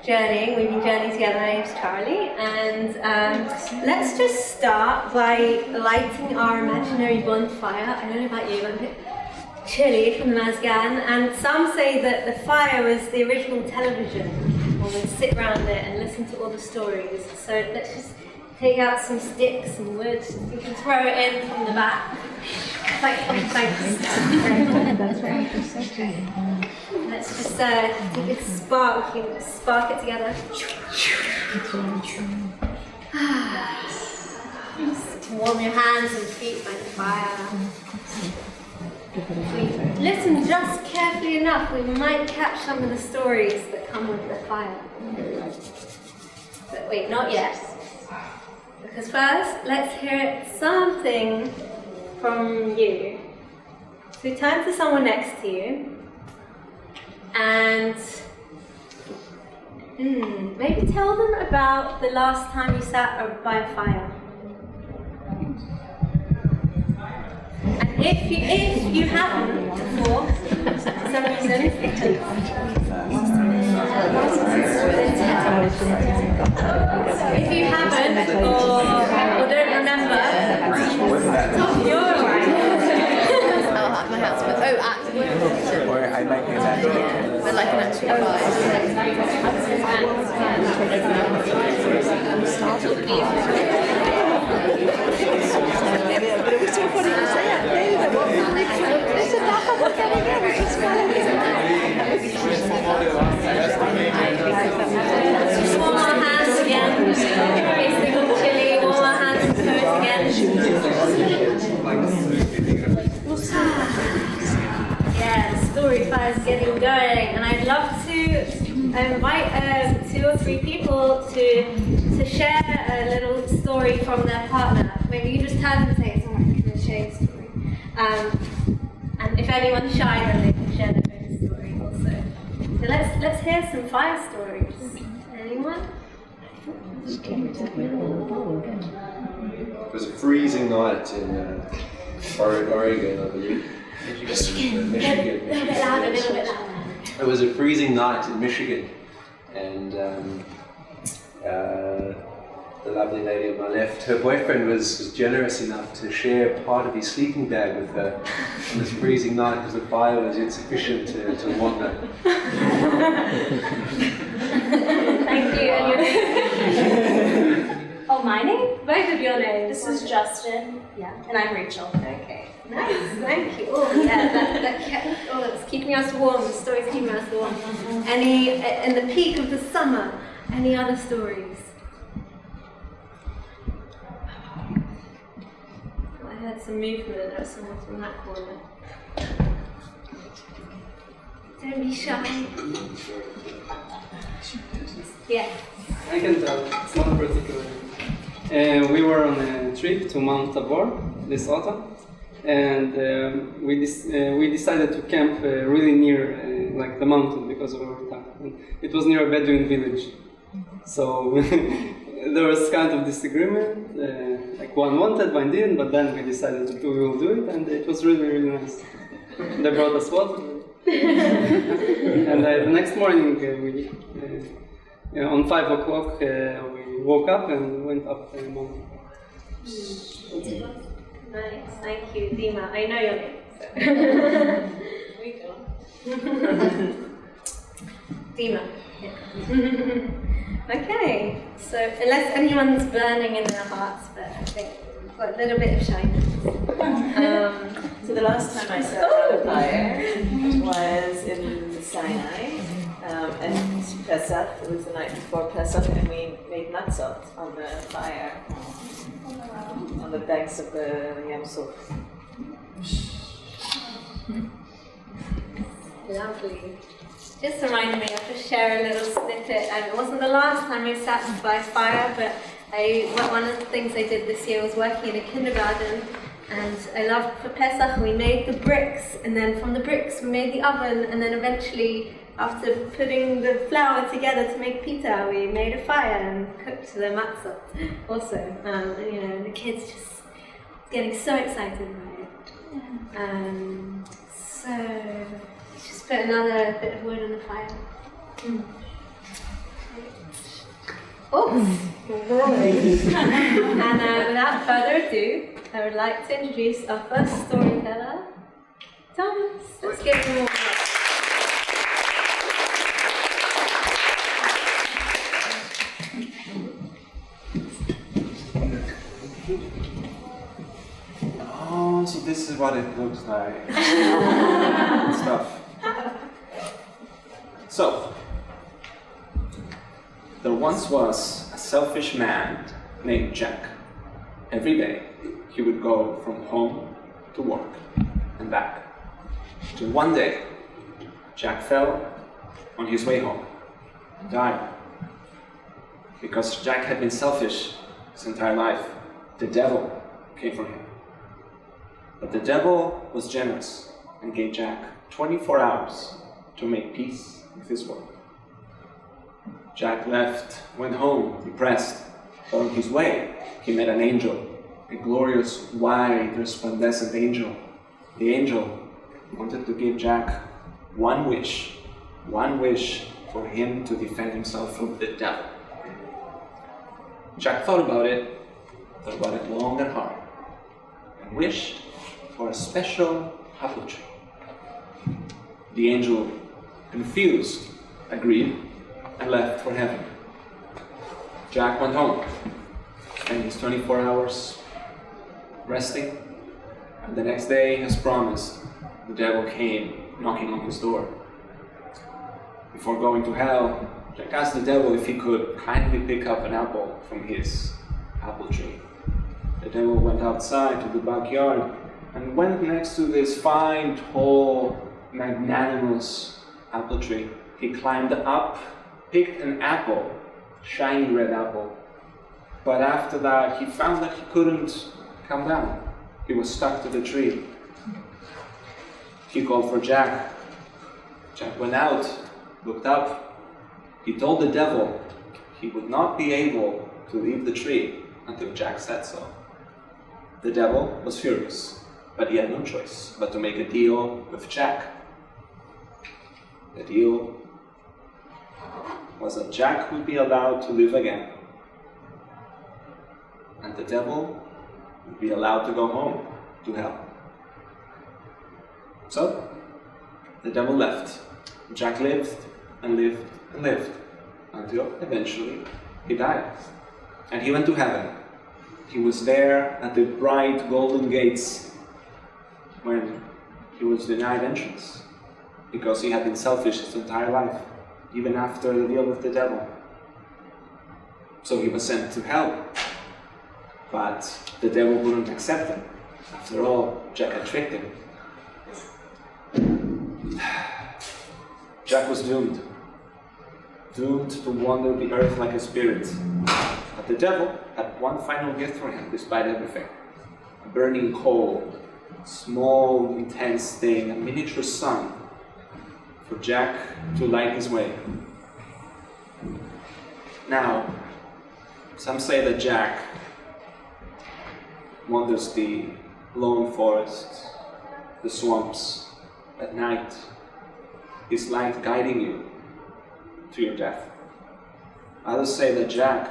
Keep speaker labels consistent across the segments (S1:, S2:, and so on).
S1: journeying. We've been journeying together. My name's Charlie, and let's just start by lighting our imaginary bonfire. I don't know about you, I'm a bit chilly from the Mazgan, and some say that the fire was the original television, when we'd sit around it and listen to all the stories. So let's just take out some sticks and wood. You can throw it in from the back. Like, oh, thanks.
S2: That's very interesting.
S1: Let's just take a spark. We can spark it together. Just warm your hands and feet by the fire. If we listen just carefully enough, we might catch some of the stories that come with the fire. But wait, not yet. Because first, let's hear something from you. So turn to someone next to you and maybe tell them about the last time you sat by a fire. And if you haven't before, for some reason, if you haven't or don't remember, you're alright.
S3: I'll have my hands with. Oh, actually.
S4: Or I like it actually.
S3: But like an actual
S2: But it was so funny to say it. There's a knock on the head again.
S1: Warm our hands again. Facing chilly. Warm our hands and toes again. Yeah, the story fire's getting going, and I'd love to invite 2 or 3 people to share a little story from their partner. Maybe you just turn and say, it's alright, I'm going to share a story. And if anyone's shy, then they can share their own story also. So let's hear some fire stories. Anyone?
S5: It was a freezing night in Oregon, I believe. Michigan.
S1: A little bit louder.
S5: It was a freezing night in Michigan, and the lovely lady on my left, her boyfriend was generous enough to share part of his sleeping bag with her on this freezing night because the fire was insufficient to warm her.
S1: Thank you. And oh, my name? Both of your names.
S6: This is Justin.
S1: Yeah.
S6: And I'm Rachel.
S1: Okay. Nice. Thank you. Oh, yeah. It's keeping us warm. The story's keeping us warm. In the peak of the summer, any other stories? I heard some movement. There was someone from that corner. Don't be shy. Yeah.
S7: I can tell. It's not particular. We were on a trip to Mount Tabor this autumn, and we decided to camp really near like the mountain because of our time. And it was near a Bedouin village, so there was kind of disagreement. Like one wanted, one didn't, but then we decided that we will do it, and it was really, really nice. They brought us water, and the next morning on 5 o'clock we woke up and went up the mountain.
S1: Nice, thank you, Dima. I know your name.
S6: We go.
S1: Dima. Yeah. Okay, so unless anyone's burning in their hearts, but I think we've got a little bit of shyness.
S2: So the last time I sat by the fire was in Sinai, and Pesach, it was the night before Pesach, and we made matzot on the fire, on the banks of the Yam Suf.
S1: Lovely. Just reminded me, I'll just share a little snippet. It wasn't the last time I sat by fire, but one of the things I did this year was working in a kindergarten, and I loved for Pesach we made the bricks, and then from the bricks we made the oven, and then eventually after putting the flour together to make pita, we made a fire and cooked the matzah also. And the kids just getting so excited about it. So let's just put another bit of wood on the fire. And without further ado, I would like to introduce our first storyteller, Thomas. Let's give him a warm up.
S4: Oh, so this is what it looks like. Stuff. So, there once was a selfish man named Jack. Every day, he would go from home to work and back. Till one day, Jack fell on his way home and died. Because Jack had been selfish his entire life, the devil came for him. But the devil was generous and gave Jack 24 hours to make peace with his world. Jack went home depressed, but on his way he met an angel, a glorious, white, resplendent angel. The angel wanted to give Jack one wish for him to defend himself from the devil. Jack thought about it long and hard, and wished for a special apple tree. The angel, confused, agreed and left for heaven. Jack went home, spent his 24 hours resting, and the next day, as promised, the devil came knocking on his door. Before going to hell, Jack asked the devil if he could kindly pick up an apple from his apple tree. The devil went outside to the backyard and went next to this fine, tall, magnanimous apple tree. He climbed up, picked an apple, shiny red apple. But after that, he found that he couldn't come down. He was stuck to the tree. He called for Jack. Jack went out, looked up. He told the devil he would not be able to leave the tree until Jack said so. The devil was furious, but he had no choice but to make a deal with Jack. The deal was that Jack would be allowed to live again, and the devil would be allowed to go home to hell. So, the devil left. Jack lived and lived and lived until eventually he died. And he went to heaven. He was there at the bright golden gates when he was denied entrance because he had been selfish his entire life, even after the deal with the devil. So he was sent to hell. But the devil wouldn't accept him. After all, Jack had tricked him. Jack was doomed to wander the earth like a spirit. But the devil had one final gift for him, despite everything. A burning coal, small, intense thing, a miniature sun for Jack to light his way. Now, some say that Jack wanders the lone forests, the swamps, at night, his light guiding you to your death. Others say that Jack,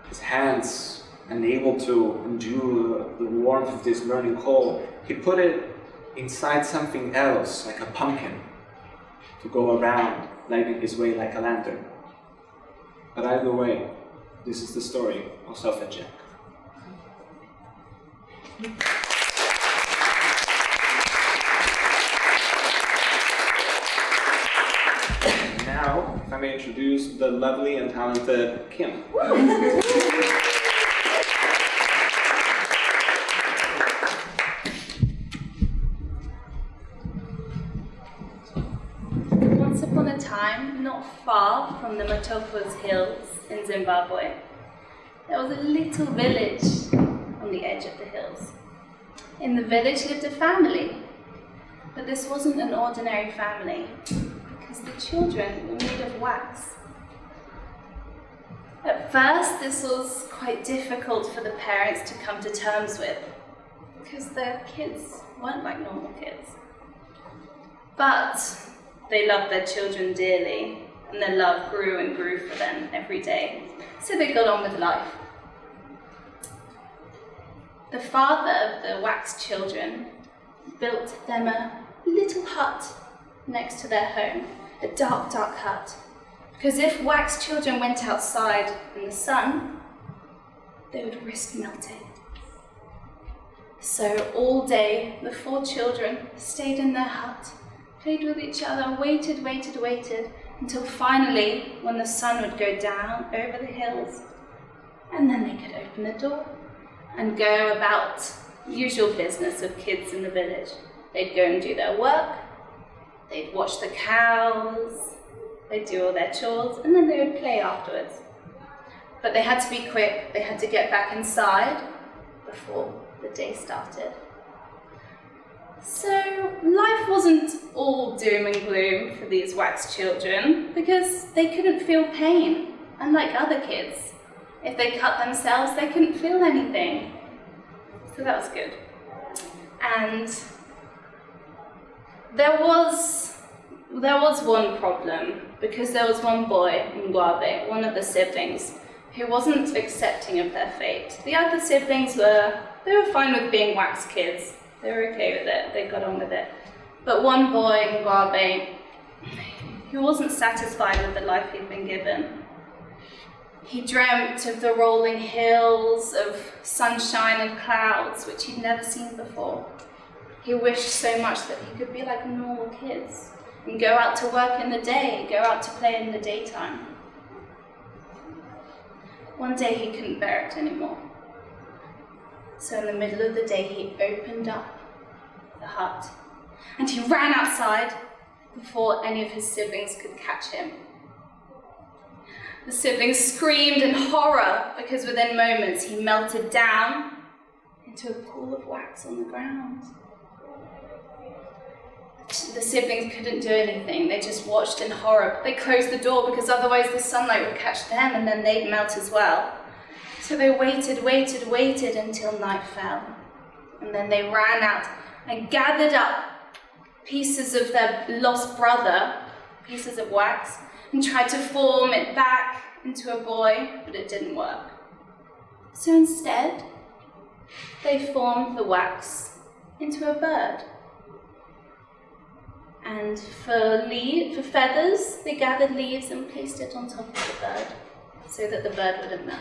S4: his hands unable to endure the warmth of this burning coal, he put it inside something else, like a pumpkin, to go around, lighting his way like a lantern. But either way, this is the story of Selfish Jack. Now, if I may introduce the lovely and talented Kim.
S8: Once upon a time, not far from the Matopos Hills in Zimbabwe, there was a little village on the edge of the hills. In the village lived a family, but this wasn't an ordinary family, because the children were made of wax. At first, this was quite difficult for the parents to come to terms with, because their kids weren't like normal kids. But they loved their children dearly, and their love grew and grew for them every day. So they got on with life. The father of the wax children built them a little hut next to their home, a dark, dark hut. Because if wax children went outside in the sun, they would risk melting. So all day, the 4 children stayed in their hut, played with each other, waited, until finally, when the sun would go down over the hills, and then they could open the door and go about the usual business of kids in the village. They'd go and do their work, they'd watch the cows, they'd do all their chores, and then they would play afterwards. But they had to be quick, they had to get back inside before the day started. So life wasn't all doom and gloom for these wax children because they couldn't feel pain, unlike other kids. If they cut themselves, they couldn't feel anything. So that was good. And there was one problem, because there was one boy, Nguabe, one of the siblings, who wasn't accepting of their fate. The other siblings were fine with being wax kids. They were okay with it, they got on with it. But one boy, Nguabe, he wasn't satisfied with the life he'd been given. He dreamt of the rolling hills, of sunshine and clouds, which he'd never seen before. He wished so much that he could be like normal kids and go out to work in the day, go out to play in the daytime. One day he couldn't bear it anymore. So in the middle of the day, he opened up the hut and he ran outside before any of his siblings could catch him. The siblings screamed in horror because within moments he melted down into a pool of wax on the ground. The siblings couldn't do anything, they just watched in horror. They closed the door because otherwise the sunlight would catch them and then they'd melt as well. So they waited until night fell. And then they ran out and gathered up pieces of their lost brother, pieces of wax, and tried to form it back into a boy, but it didn't work. So instead, they formed the wax into a bird. And for feathers, they gathered leaves and placed it on top of the bird so that the bird wouldn't melt.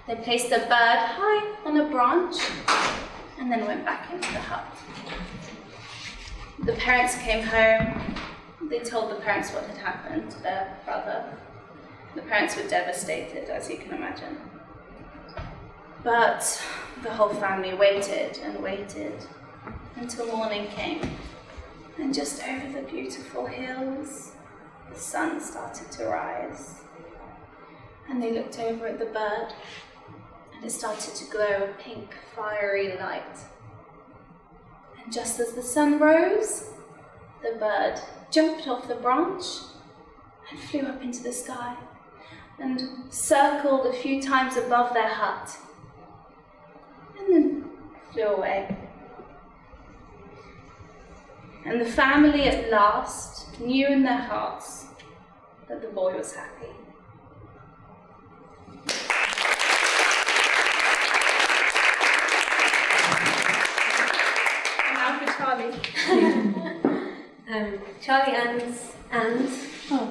S8: They placed the bird high on a branch and then went back into the hut. The parents came home. They told the parents what had happened to their brother. The parents were devastated, as you can imagine. But the whole family waited until morning came. And just over the beautiful hills, the sun started to rise. And they looked over at the bird, and it started to glow a pink, fiery light. And just as the sun rose, the bird jumped off the branch and flew up into the sky and circled a few times above their hut and then flew away. And the family at last knew in their hearts that the boy was happy.
S1: And now for Charlie. Charlie and oh.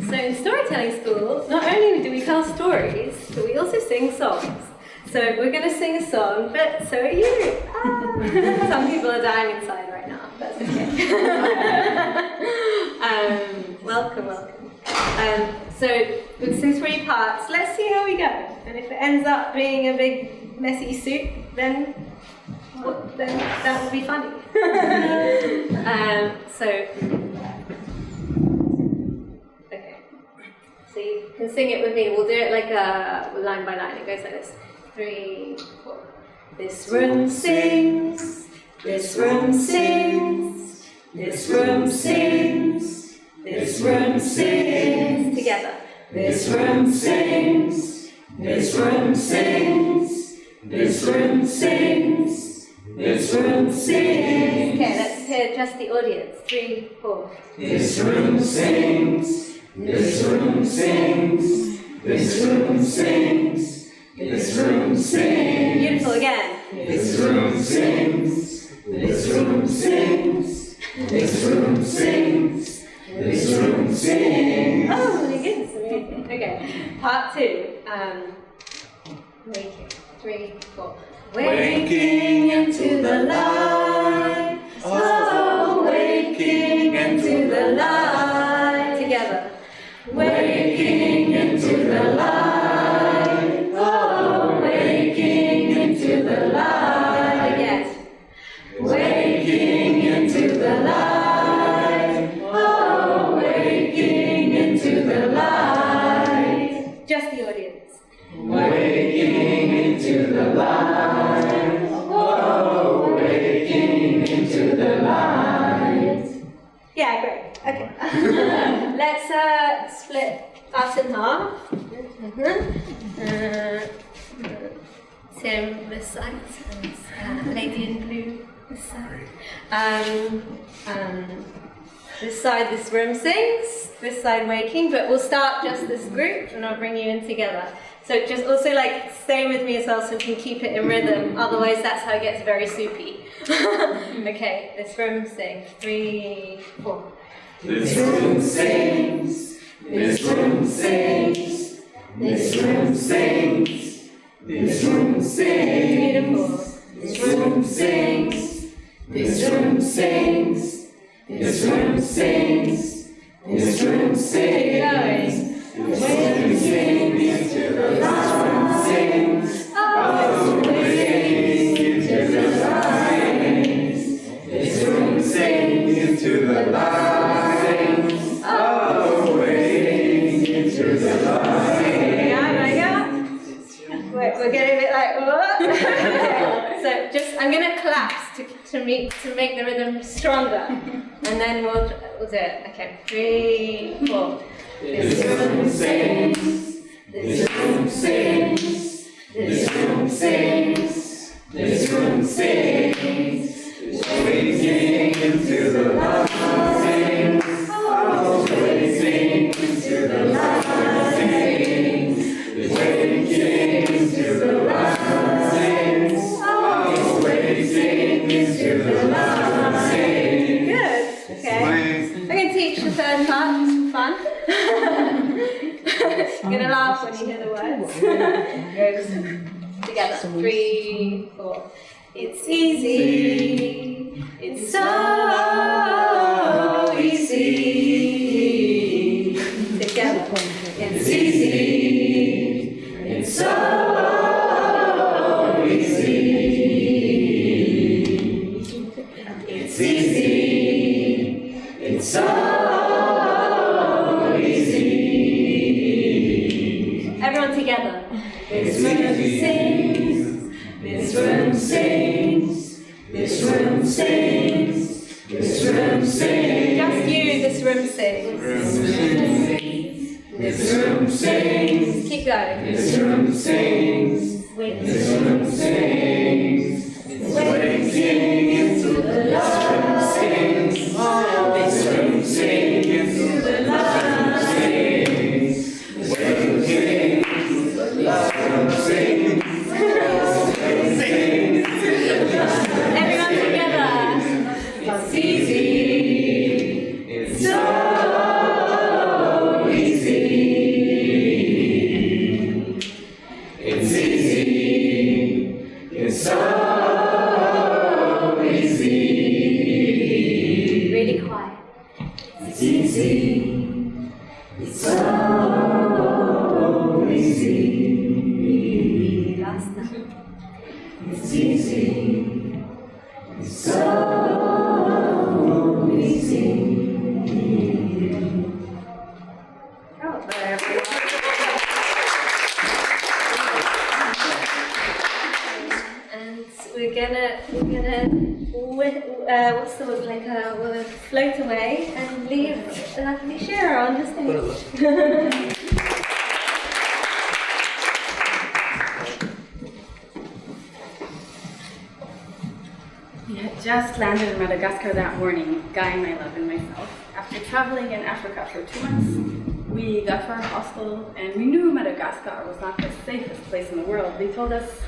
S1: So in storytelling school, not only do we tell stories, but we also sing songs. So we're going to sing a song, but so are you. Ah. Some people are dying inside right now. That's okay. Welcome. So we'll sing 3 parts. Let's see how we go. And if it ends up being a big messy soup, then that will be funny. So you can sing it with me. We'll do it like line by line. It goes like this. 3, 4. This room sings. This room sings. This room sings. This room sings. Together. This room sings.
S9: This room sings. This room sings. This room sings.
S1: Okay, let's hear just the audience. 3, 4.
S9: This room sings. This room sings. This room sings. This room sings.
S1: Beautiful again.
S9: This room sings. This room sings. This room sings. This room sings.
S1: Oh my goodness, amazing. Okay, part 2. Waking. 3, 4.
S9: Waking into the light. Oh, waking into the light.
S1: Together.
S9: Waking into the light. Oh, waking into the light.
S1: Again.
S9: Waking into the light. Oh, waking into the light.
S1: Just the audience.
S9: Waking into the light. Oh, waking into the light.
S1: Yeah, great. Okay. Let's split us in half. Same this side, lady in blue this side. This side, this room sings. This side, waking. But we'll start just this group, and I'll bring you in together. So just also like stay with me as well, so we can keep it in rhythm. Otherwise, that's how it gets very soupy. Okay, this room sings. 3, 4.
S9: This room sings. This room sings. This room sings. This room sings.
S1: Beautiful.
S9: This room sings. This room sings. This room sings. This room sings. This room sings into the light. Sings. Oh, waking into the light. This room sings into the light. Oh, waking into the light.
S1: Yeah. We're getting a bit like, what? Okay. So just, I'm going to collapse to make the rhythm stronger. And then we'll do it. Okay, 3, 4.
S9: This room sings. This room sings. This room sings. This room sings. Waking into the light. Sings. Oh, waking into the light. Sings. Waking into the light. Sings. Oh, waking into the light. Sings.
S1: Good. Okay. I'm going to teach the third part just for fun. You're going to laugh when you hear the words. Goes together. 3, 4. It's easy. It's so easy. Together. It's easy. It's so easy. It's easy. It's so easy. Everyone together. This room sings. This room sings. This room sings. This room sings. Just you, this room sings. This room sings. Keep going. This room sings. This room sings. Waking into the light. Sings. This room sings into the light. Sings. Waking into the light. Sings. Everyone together.
S9: It's easy. It's so easy. It's easy. It's so easy.
S1: Really quiet.
S9: It's easy. It's so easy.
S1: Last time.
S9: It's easy. It's so easy.
S1: Oh, there, everyone. And we're gonna what's the word, like we'll float away and leave a lovely Shira on the stage.
S10: We had just landed in Madagascar that morning, Guy, my love, and myself. After traveling in Africa for 2 months, we got to our hostel, and we knew Madagascar was not the safest place in the world. They told us,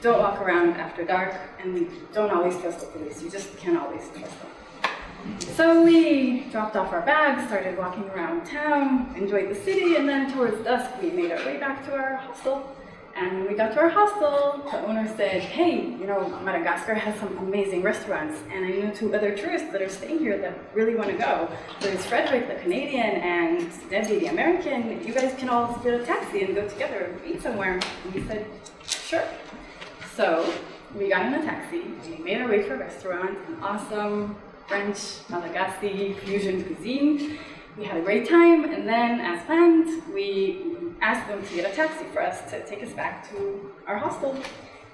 S10: don't walk around after dark, and don't always trust the police. You just can't always trust them. So we dropped off our bags, started walking around town, enjoyed the city, and then towards dusk, we made our way back to our hostel. And when we got to our hostel, the owner said, hey, you know, Madagascar has some amazing restaurants, and I know 2 other tourists that are staying here that really want to go. There's Frederick, the Canadian, and Debbie, the American. You guys can all split a taxi and go together and eat somewhere. And we said, sure. So we got in a taxi, we made our way to a restaurant, an awesome French, Malagasy fusion cuisine. We had a great time, and then, as planned, we asked them to get a taxi for us to take us back to our hostel.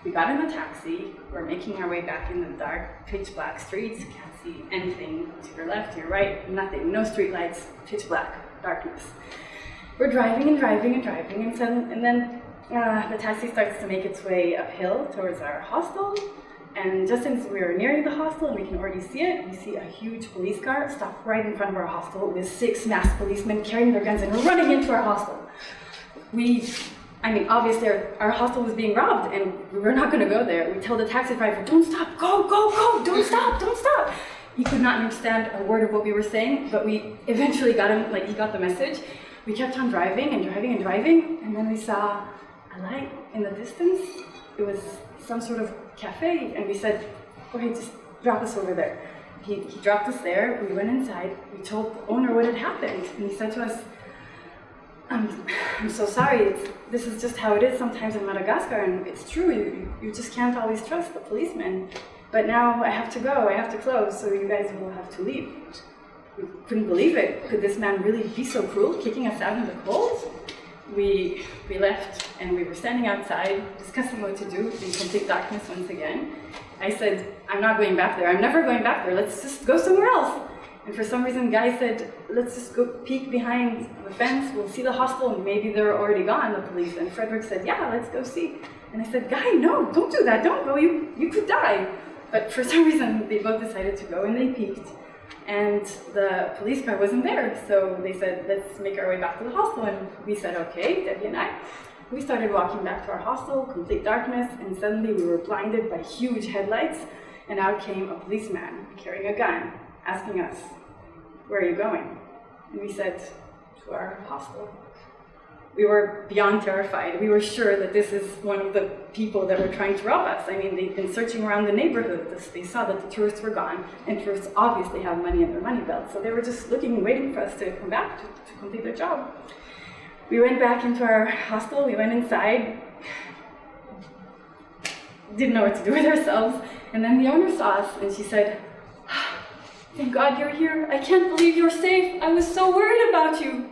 S10: We got in the taxi, we're making our way back in the dark, pitch black streets, can't see anything to your left, to your right, nothing, no street lights, pitch black, darkness. We're driving and driving and driving, and then the taxi starts to make its way uphill towards our hostel. And just as we were nearing the hostel and we can already see it, we see a huge police car stop right in front of our hostel with 6 masked policemen carrying their guns and running into our hostel. Obviously our hostel was being robbed and we were not going to go there. We tell the taxi driver, don't stop, go, go, go, don't stop. He could not understand a word of what we were saying, but we eventually got him, he got the message. We kept on driving and driving and driving, and then we saw a light in the distance. It was some sort of cafe, and we said, okay, just drop us over there. He dropped us there, we went inside, we told the owner what had happened, and he said to us, I'm so sorry, this is just how it is sometimes in Madagascar, and it's true, you just can't always trust the policemen. But now I have to go, I have to close, so you guys will have to leave. We couldn't believe it. Could this man really be so cruel, kicking us out in the cold? We left, and we were standing outside, discussing what to do in complete darkness once again. I said, I'm not going back there, I'm never going back there, let's just go somewhere else. And for some reason, Guy said, let's just go peek behind the fence, we'll see the hostel, and maybe they're already gone, the police. And Frederick said, yeah, let's go see. And I said, Guy, no, don't do that, don't go, you could die. But for some reason, they both decided to go, and they peeked. And the police car wasn't there, so they said, let's make our way back to the hostel. And we said, okay, Debbie and I. We started walking back to our hostel, complete darkness, and suddenly we were blinded by huge headlights, and out came a policeman carrying a gun, asking us, where are you going? And we said, to our hostel. We were beyond terrified. We were sure that this is one of the people that were trying to rob us. I mean, they'd been searching around the neighborhood. They saw that the tourists were gone, and tourists obviously have money in their money belts. So they were just looking and waiting for us to come back to complete their job. We went back into our hostel, we went inside, didn't know what to do with ourselves, and then the owner saw us, and she said, thank God you're here. I can't believe you're safe. I was so worried about you.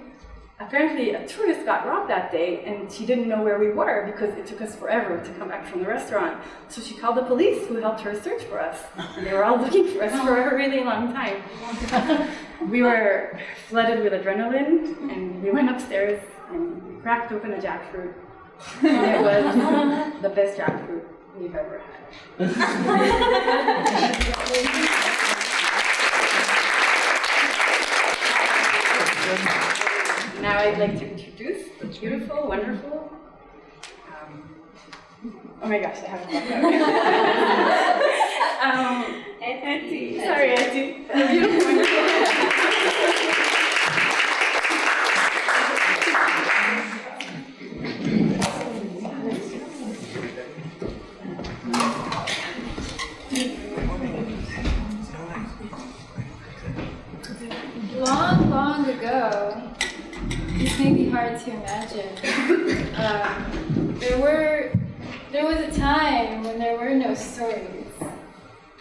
S10: Apparently, a tourist got robbed that day, and she didn't know where we were because it took us forever to come back from the restaurant. So she called the police, who helped her search for us. And they were all looking for us for a really long time. We were flooded with adrenaline, and we went upstairs, and we cracked open a jackfruit. And it was the best jackfruit we've ever had. Now I'd like to introduce the beautiful, wonderful, oh my gosh, I haven't looked out. Auntie. Sorry, Auntie. The beautiful, wonderful.
S11: Long ago, this may be hard to imagine. There was a time when there were no stories.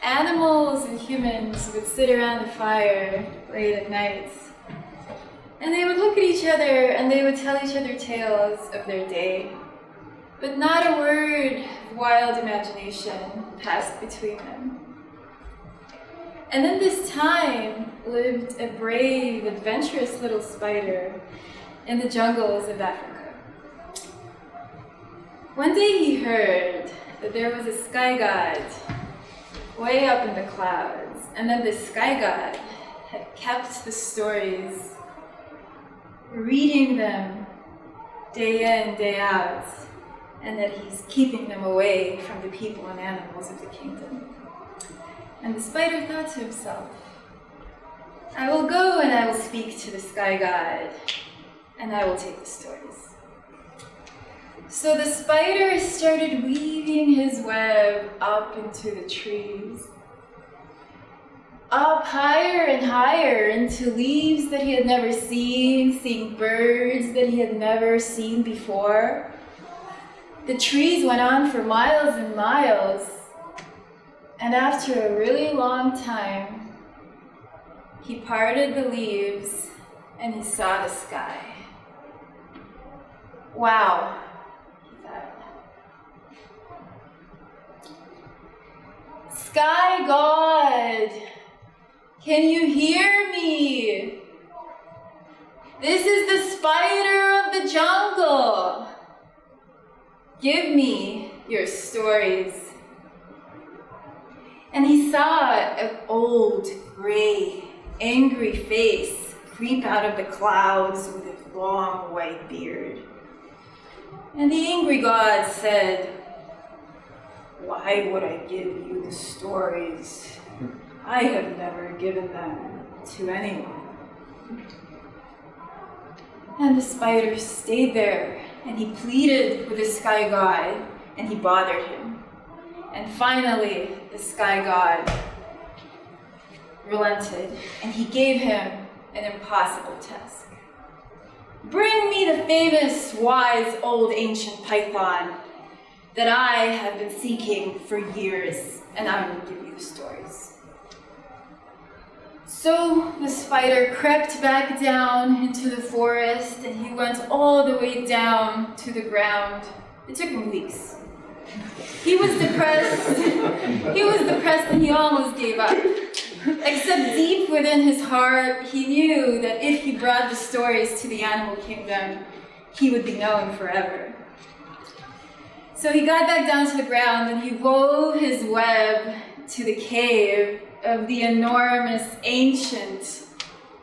S11: Animals and humans would sit around the fire late at night, and they would look at each other and they would tell each other tales of their day. But not a word of wild imagination passed between them. And in this time lived a brave, adventurous little spider in the jungles of Africa. One day he heard that there was a sky god way up in the clouds, and that the sky god had kept the stories, reading them day in, day out, and that he's keeping them away from the people and animals of the kingdom. And the spider thought to himself, I will go and I will speak to the sky god, and I will take the stories. So the spider started weaving his web up into the trees, up higher and higher into leaves that he had never seen, seeing birds that he had never seen before. The trees went on for miles and miles, and after a really long time, he parted the leaves and he saw the sky. Wow, he thought. Sky God, can you hear me? This is the spider of the jungle. Give me your stories. And he saw an old, gray, angry face creep out of the clouds with a long white beard. And the angry god said, why would I give you the stories? I have never given them to anyone. And the spider stayed there, and he pleaded with the sky god, and he bothered him. And finally, the sky god relented, and he gave him an impossible task. Bring me the famous, wise, old, ancient python that I have been seeking for years, and I will give you the stories. So the spider crept back down into the forest, and he went all the way down to the ground. It took him weeks. He was depressed. And he almost gave up. Except deep within his heart, he knew that if he brought the stories to the animal kingdom, he would be known forever. So he got back down to the ground and he wove his web to the cave of the enormous, ancient,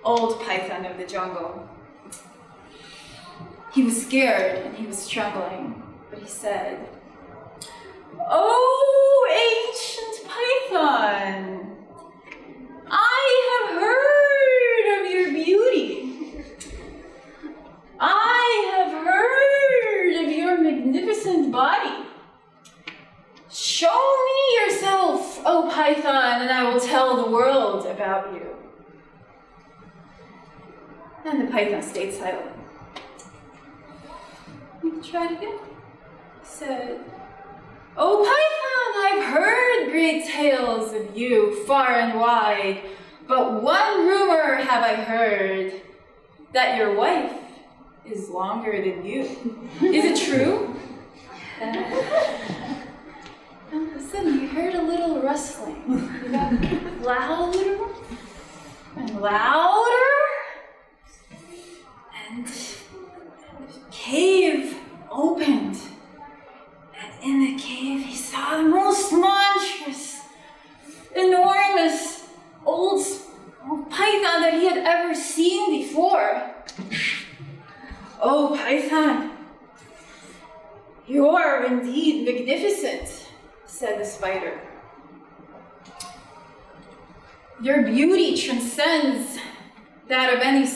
S11: old python of the jungle. He was scared and he was trembling, but he said, "Oh, ancient python, I have heard of your beauty. I have heard of your magnificent body. Show me yourself, O python, and I will tell the world about you." And the python stayed silent. He tried again. He said, "O python, I've heard great tales of you far and wide, but one rumor have I heard, that your wife is longer than you. Is it true?" And all of a sudden he heard a little rustling. It got louder and louder, and the cave opened. And in the cave he saw the most monstrous, enormous, old python that he had ever seen before. "Oh, python, you are indeed magnificent," said the spider. "Your beauty transcends that of any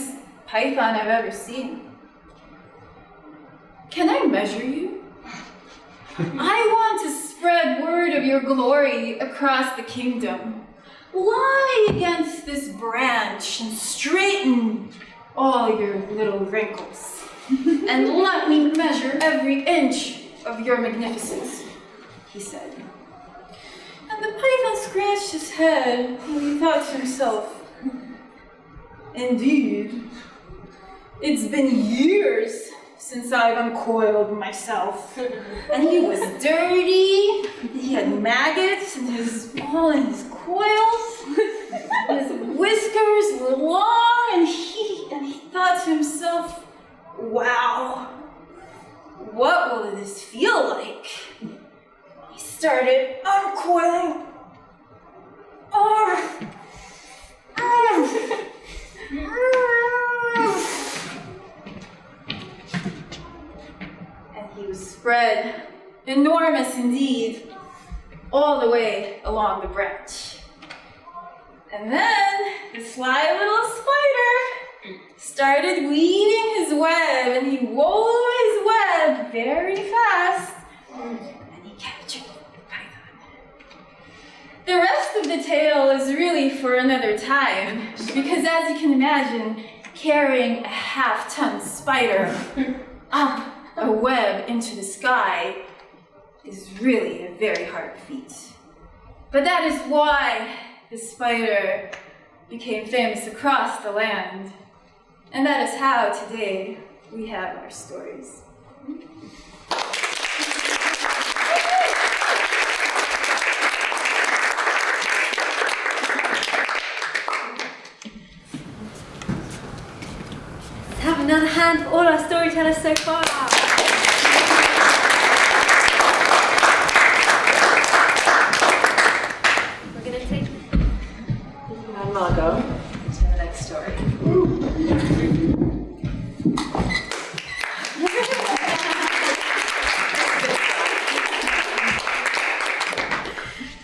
S11: python I've ever seen. Can I measure you? I want to spread word of your glory across the kingdom. Lie against this branch and straighten all your little wrinkles, and let me measure every inch of your magnificence," he said. And the python scratched his head, and he thought to himself, "Indeed, it's been years since I've uncoiled myself." And he was dirty, he had maggots all in his coils, his whiskers were long, and he thought to himself, "Wow, what will this feel like?" He started uncoiling spread, enormous indeed, all the way along the branch. And then the sly little spider started weaving his web, and he wove his web very fast, and he captured the python. The rest of the tale is really for another time, because as you can imagine, carrying a half-ton spider up a web into the sky is really a very hard feat. But that is why the spider became famous across the land. And that is how today we have our stories.
S1: Let's have another hand for all our storytellers so far. We're going to take...
S2: I'm Margot. To the next story.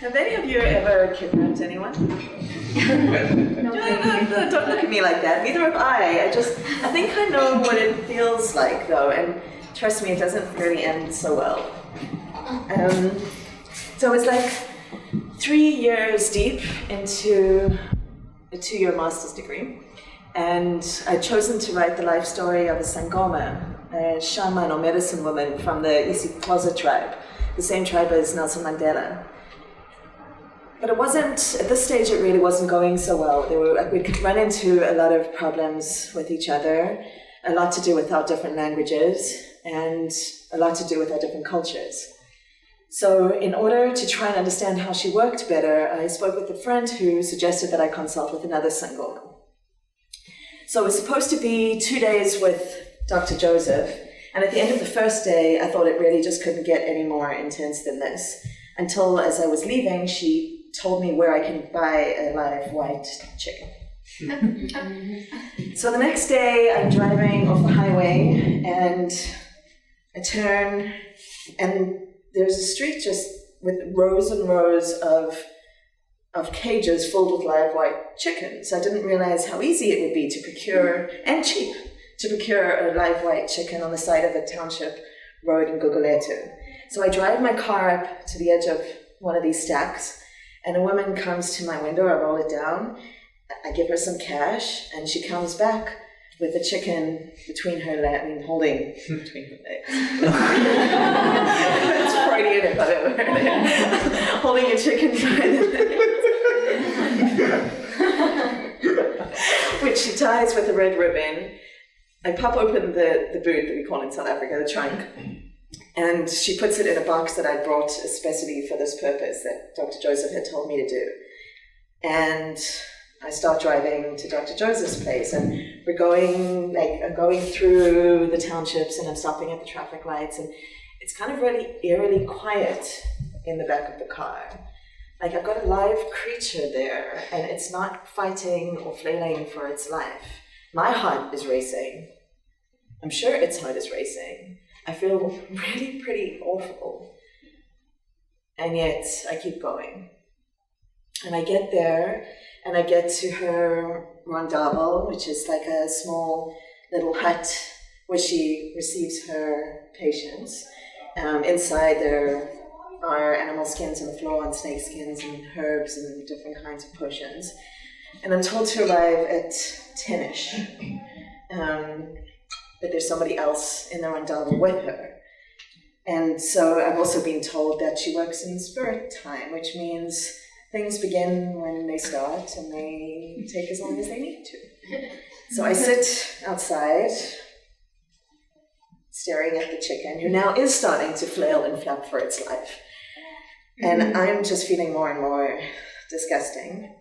S2: Have any of you ever kidnapped anyone? No, don't look at me like that. Neither have I. I think I know what it feels like, though, and trust me, it doesn't really end so well. So it's like 3 years deep into a 2-year master's degree, and I'd chosen to write the life story of a Sangoma, a shaman or medicine woman from the Isixhosa tribe, the same tribe as Nelson Mandela. But it wasn't, at this stage it really wasn't going so well. We'd run into a lot of problems with each other, a lot to do with our different languages, and a lot to do with our different cultures. So in order to try and understand how she worked better, I spoke with a friend who suggested that I consult with another Sangoma. So it was supposed to be 2 days with Dr. Joseph, and at the end of the first day, I thought it really just couldn't get any more intense than this, until as I was leaving, she told me where I can buy a live white chicken. So the next day, I'm driving off the highway, and I turn, and there's a street just with rows and rows of cages filled with live white chickens. I didn't realize how easy it would be to procure, and cheap, to procure a live white chicken on the side of a township road in Guguletu. So I drive my car up to the edge of one of these stacks, and a woman comes to my window. I roll it down, I give her some cash, and she comes back with a chicken between her legs, holding between her legs. It's Freudian if I've ever heard it. Holding a chicken by the legs, which she ties with a red ribbon. I pop open the boot that we call in South Africa, the trunk, and she puts it in a box that I brought especially for this purpose that Dr. Joseph had told me to do. And I start driving to Dr. Joseph's place, and I'm going through the townships, and I'm stopping at the traffic lights, and it's kind of really eerily quiet in the back of the car. Like I've got a live creature there, and it's not fighting or flailing for its life. My heart is racing. I'm sure its heart is racing. I feel really pretty awful. And yet I keep going. And I get there, and I get to her rondavel, which is like a small little hut where she receives her patients. Inside there are animal skins on the floor, and snake skins, and herbs, and different kinds of potions. And I'm told to arrive at 10ish. But there's somebody else in the rondavel with her. And so I've also been told that she works in spirit time, which means things begin when they start, and they take as long as they need to. So I sit outside, staring at the chicken, who now is starting to flail and flap for its life. And I'm just feeling more and more disgusting.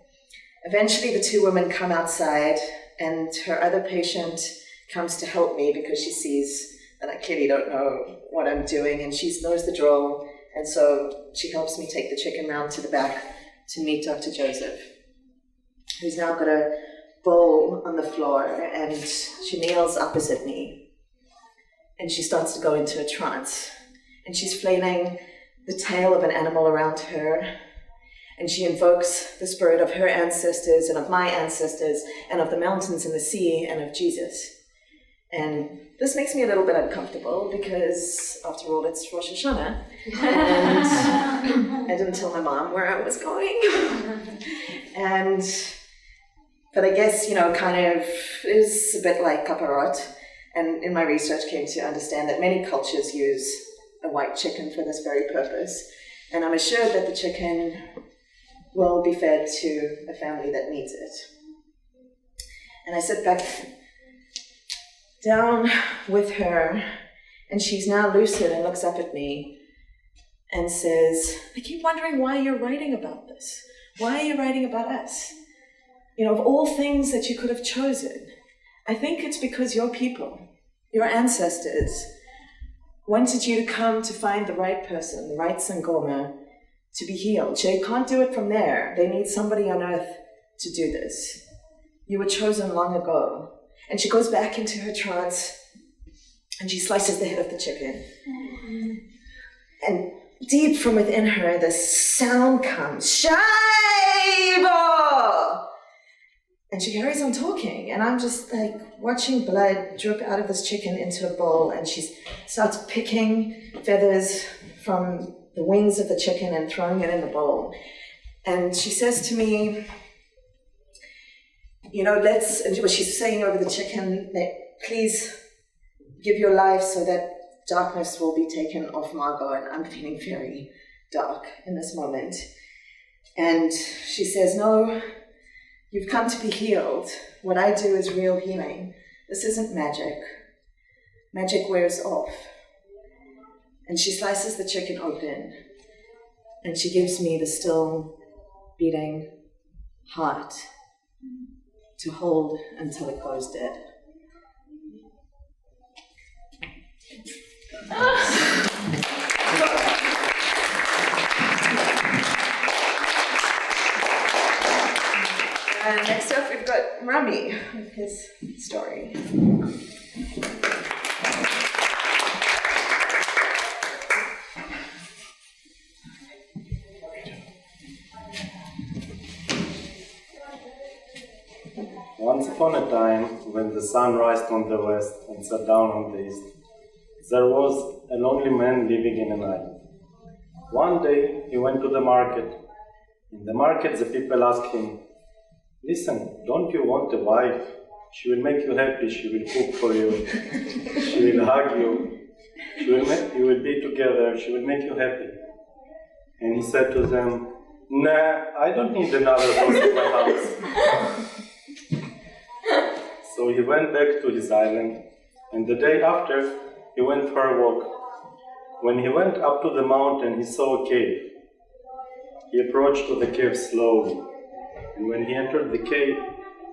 S2: Eventually the two women come outside, and her other patient comes to help me because she sees that I clearly don't know what I'm doing, and she knows the drill, and so she helps me take the chicken round to the back to meet Dr. Joseph, who's now got a bowl on the floor, and she kneels opposite me, and she starts to go into a trance.
S12: and she's flailing the tail of an animal around her, and she invokes the spirit of her ancestors and of my ancestors and of the mountains and the sea and of Jesus. And this makes me a little bit uncomfortable because, after all, it's Rosh Hashanah, and I didn't tell my mom where I was going. But I guess, kind of is a bit like kaparot, and in my research came to understand that many cultures use a white chicken for this very purpose, and I'm assured that the chicken will be fed to a family that needs it. And I sit back down with her, and she's now lucid and looks up at me and says, I keep wondering why you're writing about this. Why are you writing about us? Of all things that you could have chosen, I think it's because your people, your ancestors, wanted you to come to find the right person, the right Sangoma, to be healed. They can't do it from there. They need somebody on earth to do this. You were chosen long ago. And she goes back into her trance, and she slices the head of the chicken. And deep from within her, this sound comes, Shaibo! And she carries on talking, and I'm just like watching blood drip out of this chicken into a bowl, and she starts picking feathers from the wings of the chicken and throwing it in the bowl. And she says to me, and what she's saying over the chicken, please give your life so that darkness will be taken off Margot, and I'm feeling very dark in this moment. And she says, no, you've come to be healed. What I do is real healing. This isn't magic. Magic wears off. And she slices the chicken open, and she gives me the still beating heart to hold until it goes dead. Next up, we've got Rami with his story.
S13: Once upon a time, when the sun rose on the west and set down on the east, there was a lonely man living in an island. One day, he went to the market. In the market, the people asked him, listen, don't you want a wife? She will make you happy, she will cook for you, she will hug you, you will be together, she will make you happy. And he said to them, nah, I don't need another horse in my house. So he went back to his island, and the day after, he went for a walk. When he went up to the mountain, he saw a cave. He approached to the cave slowly, and when he entered the cave,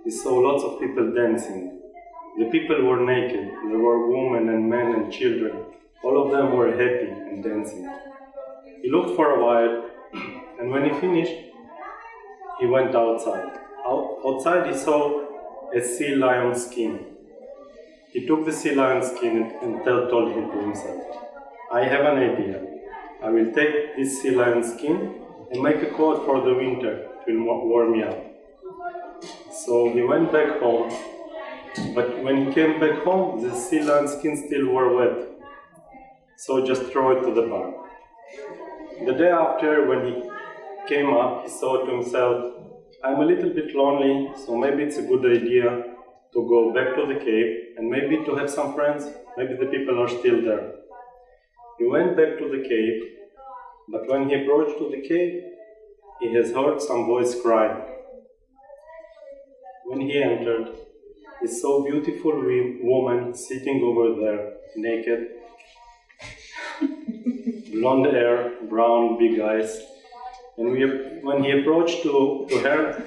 S13: he saw lots of people dancing. The people were naked. There were women and men and children. All of them were happy and dancing. He looked for a while, and when he finished, he went outside. Outside, he saw a sea lion skin. He took the sea lion skin and told him to himself, I have an idea. I will take this sea lion skin and make a coat for the winter. It will warm me up. So he went back home, but when he came back home, the sea lion skin still were wet. So just throw it to the barn. The day after, when he came up, he thought to himself, I'm a little bit lonely, so maybe it's a good idea to go back to the cave and maybe to have some friends. Maybe the people are still there. He went back to the cave, but when he approached to the cave, he has heard some voice crying. When he entered, he saw a beautiful woman sitting over there, naked, blonde hair, brown, big eyes. And when he approached to her,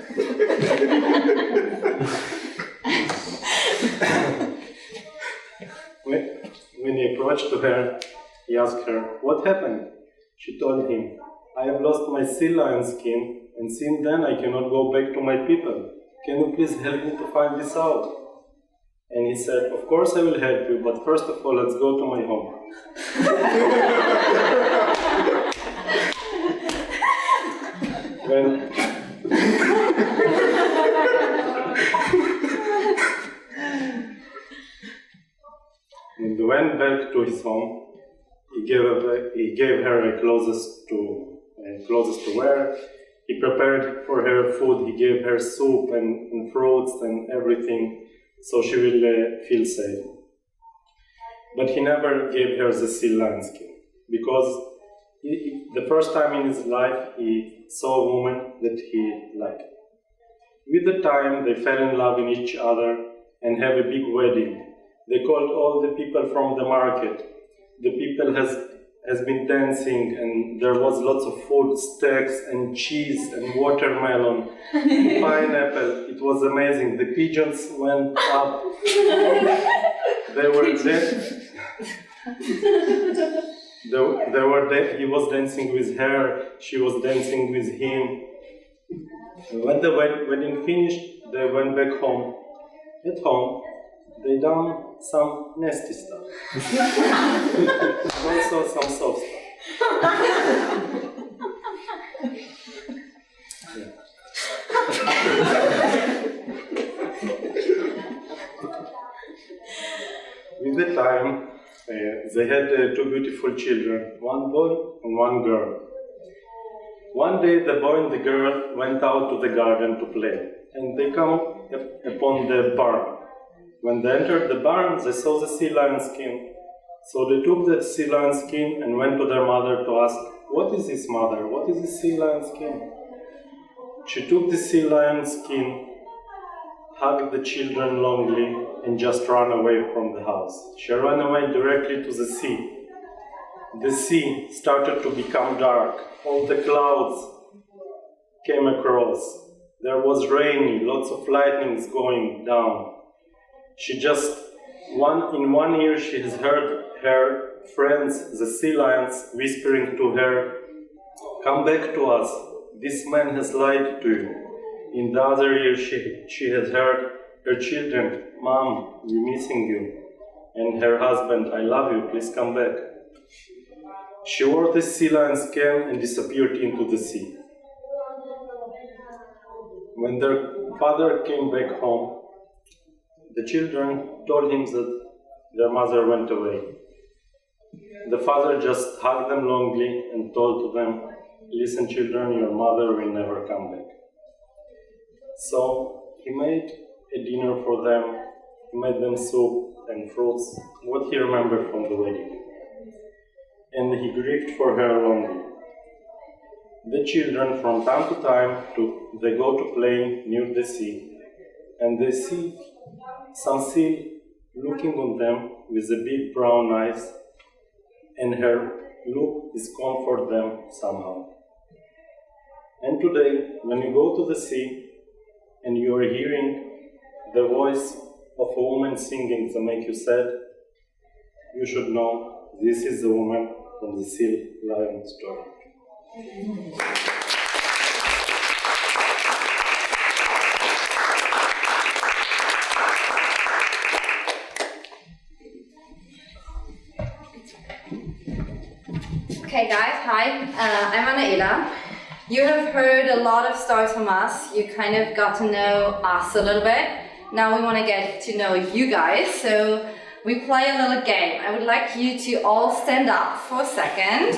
S13: when he approached to her, he asked her, what happened? She told him, I have lost my sea lion skin, and since then I cannot go back to my people. Can you please help me to find this out? And he said, of course I will help you, but first of all, let's go to my home. When he went back to his home, he gave her clothes to wear. He prepared for her food. He gave her soup and fruits and everything, so she will feel safe. But he never gave her the sea lion skin, because the first time in his life he saw a woman that he liked. With the time, they fell in love in each other and have a big wedding. They called all the people from the market. The people has been dancing, and there was lots of food, steaks and cheese and watermelon, and pineapple. It was amazing. The pigeons went up. They were he was dancing with her, she was dancing with him. When the wedding finished, they went back home. At home, they done some nasty stuff. Also some soft stuff. With the time, they had two beautiful children, one boy and one girl. One day the boy and the girl went out to the garden to play, and they come upon the barn. When they entered the barn, they saw the sea lion skin. So they took the sea lion skin and went to their mother to ask, "What is this, mother? What is this sea lion skin?" She took the sea lion skin, hugged the children longingly, and just ran away from the house. She ran away directly to the sea. The sea started to become dark. All the clouds came across. There was rain, lots of lightnings going down. In one ear she has heard her friends, the sea lions, whispering to her, "Come back to us, this man has lied to you." In the other ear she has heard her children, "Mom, we're missing you." And her husband, "I love you, please come back." She wore the sea lion skin and disappeared into the sea. When their father came back home, the children told him that their mother went away. The father just hugged them longingly and told them, "Listen, children, your mother will never come back." So he made a dinner for them. He made them soup and fruits, what he remembered from the wedding. And he grieved for her longingly. The children, from time to time, they go to play near the sea, and they see some seal looking on them with the big brown eyes, and her look is comfort them somehow. And today, when you go to the sea and you are hearing the voice of a woman singing that make you sad, you should know this is the woman from the Sea Lion story.
S3: Okay guys, hi, I'm Anaela. You have heard a lot of stories from us. You kind of got to know us a little bit. Now we want to get to know you guys, so we play a little game. I would like you to all stand up for a second.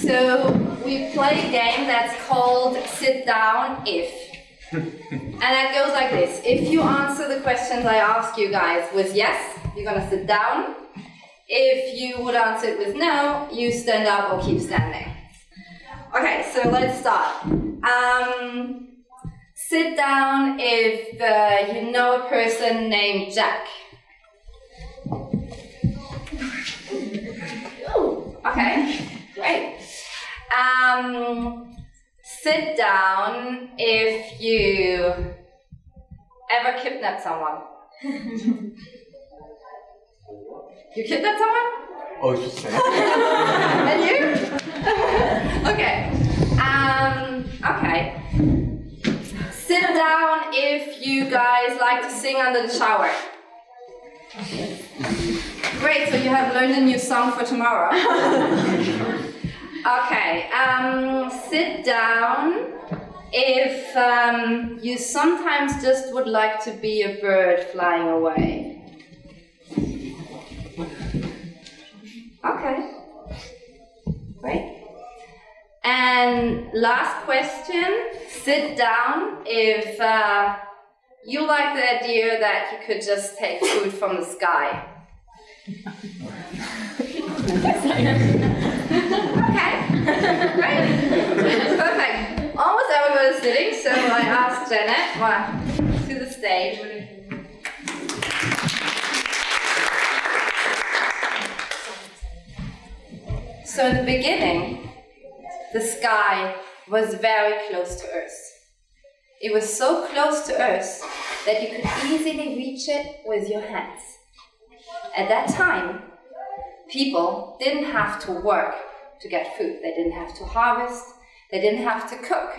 S3: So we play a game that's called Sit Down If. And that goes like this. If you answer the questions I ask you guys with yes, you're gonna sit down. If you would answer it with no, you stand up or keep standing. Okay, so let's start. Sit down if you know a person named Jack. Ooh, okay, great. Sit down if you ever kidnapped someone. You kidnapped someone?
S14: Oh, you say.
S3: And you? Okay. Okay. Sit down if guys like to sing under the shower? Great, so you have learned a new song for tomorrow. Okay, sit down if you sometimes just would like to be a bird flying away. Okay, great. And last question, sit down if you like the idea that you could just take food from the sky. Okay, great, perfect. Almost everyone is sitting, so I asked Janet to the stage. So in the beginning, the sky was very close to Earth. It was so close to Earth that you could easily reach it with your hands. At that time, people didn't have to work to get food. They didn't have to harvest. They didn't have to cook.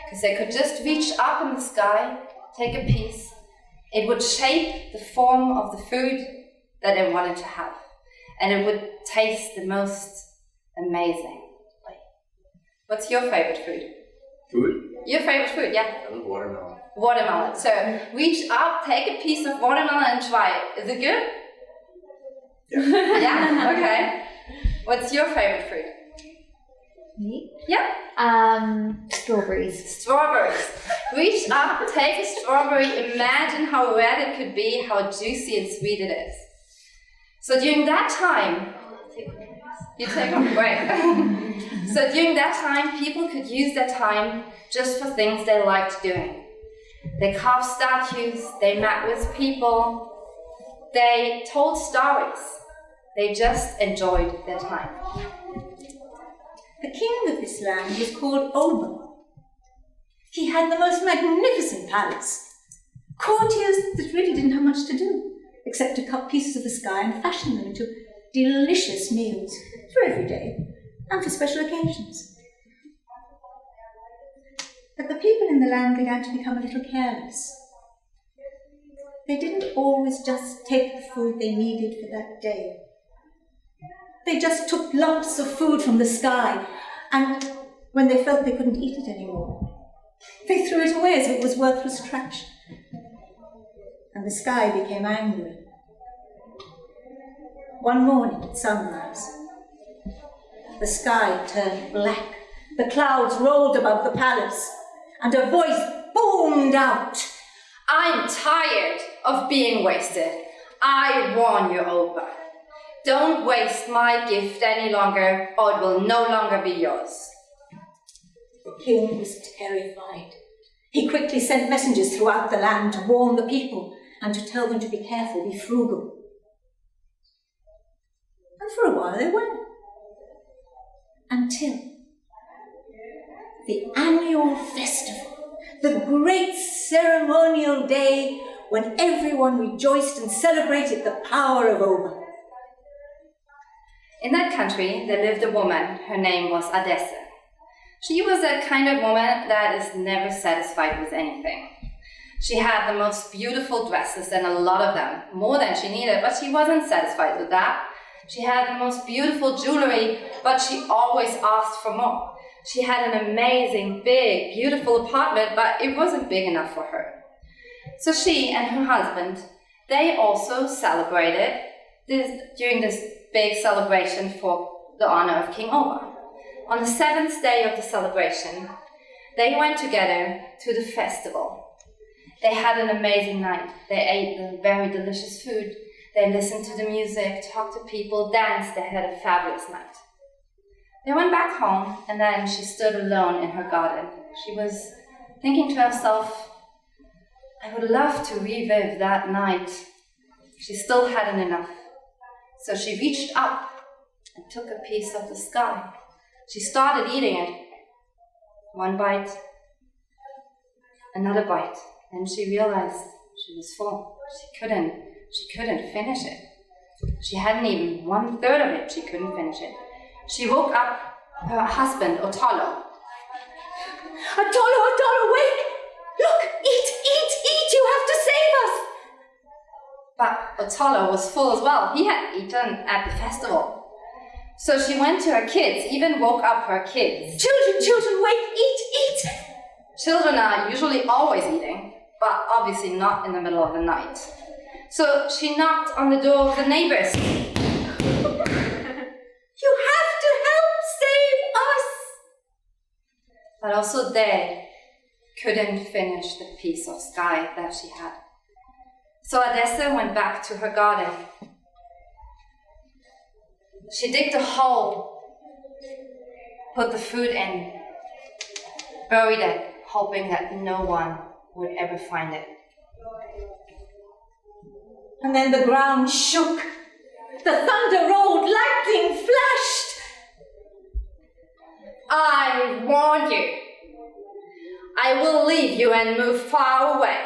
S3: Because they could just reach up in the sky, take a piece. It would shape the form of the food that they wanted to have. And it would taste the most amazing. What's your favorite food?
S5: Food?
S3: Your favorite food, yeah?
S5: I love watermelon.
S3: Watermelon. So reach up, take a piece of watermelon and try it. Is it good?
S5: Yeah.
S3: Yeah? Okay. What's your favorite fruit?
S1: Me?
S3: Yeah?
S1: Strawberries.
S3: Strawberries. Reach up, take a strawberry, imagine how red it could be, how juicy and sweet it is. So during that time, you take a break. So during that time, people could use their time just for things they liked doing. They carved statues, they met with people, they told stories. They just enjoyed their time.
S14: The king of this land was called Oba. He had the most magnificent palace. Courtiers that really didn't have much to do, except to cut pieces of the sky and fashion them into delicious meals for every day and for special occasions. But the people in the land began to become a little careless. They didn't always just take the food they needed for that day. They just took lumps of food from the sky, and when they felt they couldn't eat it anymore, they threw it away as if it was worthless trash. And the sky became angry. One morning at sunrise, the sky turned black, the clouds rolled above the palace, and a voice boomed out.
S3: I'm tired of being wasted. I warn you, Oba. Don't waste my gift any longer, or it will no longer be yours.
S14: The king was terrified. He quickly sent messengers throughout the land to warn the people and to tell them to be careful, be frugal. And for a while they were. Until the annual festival, the great ceremonial day when everyone rejoiced and celebrated the power of Oba.
S3: In that country, there lived a woman. Her name was Adesse. She was a kind of woman that is never satisfied with anything. She had the most beautiful dresses, and a lot of them, more than she needed, but she wasn't satisfied with that. She had the most beautiful jewelry, but she always asked for more. She had an amazing, big, beautiful apartment, but it wasn't big enough for her. So she and her husband, they also celebrated during this big celebration for the honor of King Oba. On the 7th day of the celebration, they went together to the festival. They had an amazing night. They ate the very delicious food. They listened to the music, talked to people, danced. They had a fabulous night. They went back home, and then she stood alone in her garden. She was thinking to herself, I would love to relive that night. She still hadn't enough. So she reached up and took a piece of the sky. She started eating it. One bite, another bite. Then she realized she was full. She couldn't finish it. She hadn't even 1/3 of it. She couldn't finish it. She woke up her husband, Otolo.
S14: Otolo, wake! Look, eat
S3: But Otola was full as well. He had eaten at the festival. So she went to her kids, even woke up her kids.
S14: Children, wait, eat!
S3: Children are usually always eating, but obviously not in the middle of the night. So she knocked on the door of the neighbors.
S14: You have to help save us!
S3: But also they couldn't finish the piece of sky that she had. So Adesse went back to her garden. She digged a hole, put the food in, buried it, hoping that no one would ever find it.
S14: And then the ground shook. The thunder rolled, lightning flashed.
S3: I warned you. I will leave you and move far away.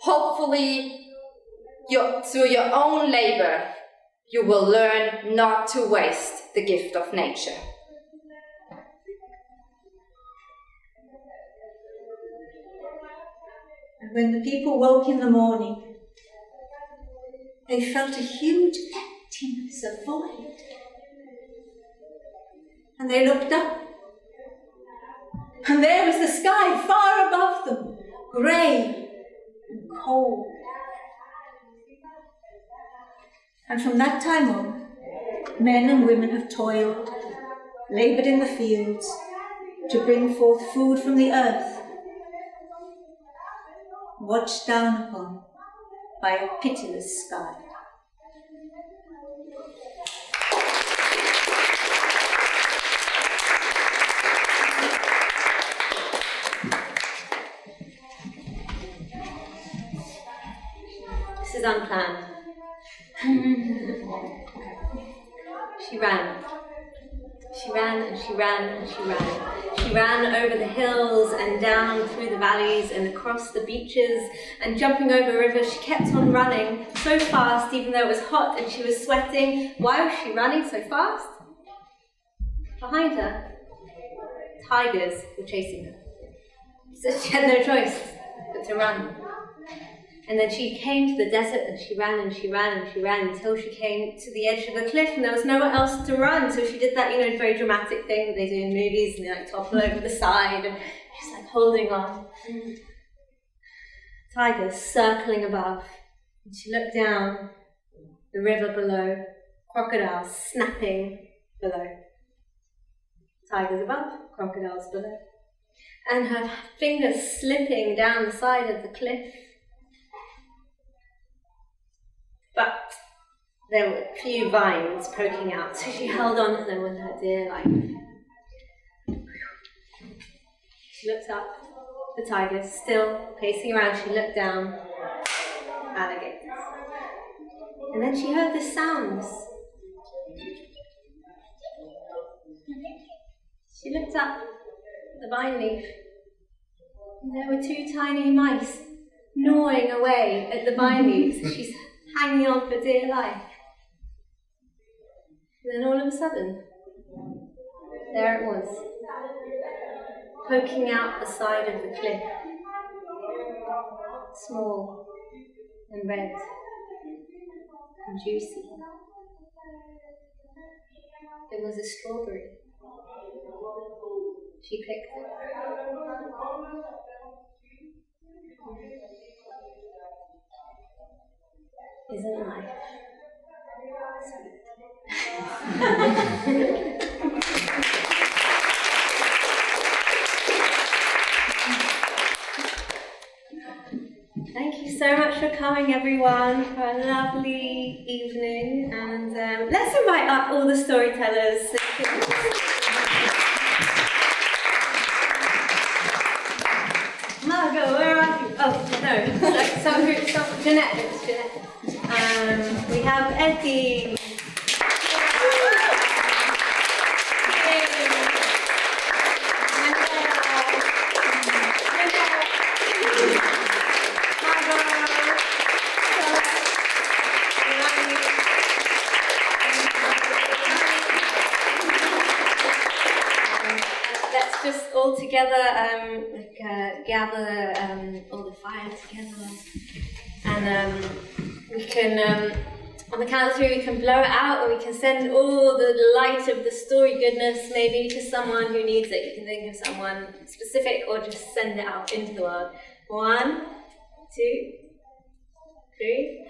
S3: Hopefully, through your own labor, you will learn not to waste the gift of nature.
S14: And when the people woke in the morning, they felt a huge emptiness, a void. And they looked up, and there was the sky far above them, grey and cold. And from that time on, men and women have toiled, laboured in the fields, to bring forth food from the earth, watched down upon by a pitiless sky.
S1: This is unplanned. She ran. She ran and she ran and she ran. She ran over the hills and down through the valleys and across the beaches and jumping over rivers. She kept on running so fast, even though it was hot and she was sweating. Why was she running so fast? Behind her, tigers were chasing her. So she had no choice but to run. And then she came to the desert and she ran and she ran and she ran until she came to the edge of the cliff and there was nowhere else to run. So she did that, very dramatic thing that they do in movies and they topple over the side and she's holding on. Tigers circling above. And she looked down, the river below, crocodiles snapping below. Tigers above, crocodiles below. And her fingers slipping down the side of the cliff. But there were a few vines poking out, so she held on to them with her dear life. She looked up, the tigers still pacing around. She looked down, alligators. And then she heard the sounds. She looked up the vine leaf, and there were two tiny mice gnawing away at the vine leaves. She's hanging on for dear life. And then all of a sudden, there it was, poking out the side of the cliff, small and red and juicy. It was a strawberry. She picked it. Isn't life sweet? Thank you so much for coming, everyone, for a lovely evening. And let's invite up all the storytellers. Margot, where are you? Oh, no. Jeanette. It's Jeanette. We have Eddie. Let's just all together gather all the fire together. And we can, on the count of 3, we can blow it out, and we can send all the light of the story goodness maybe to someone who needs it. You can think of someone specific, or just send it out into the world. 1, 2, 3.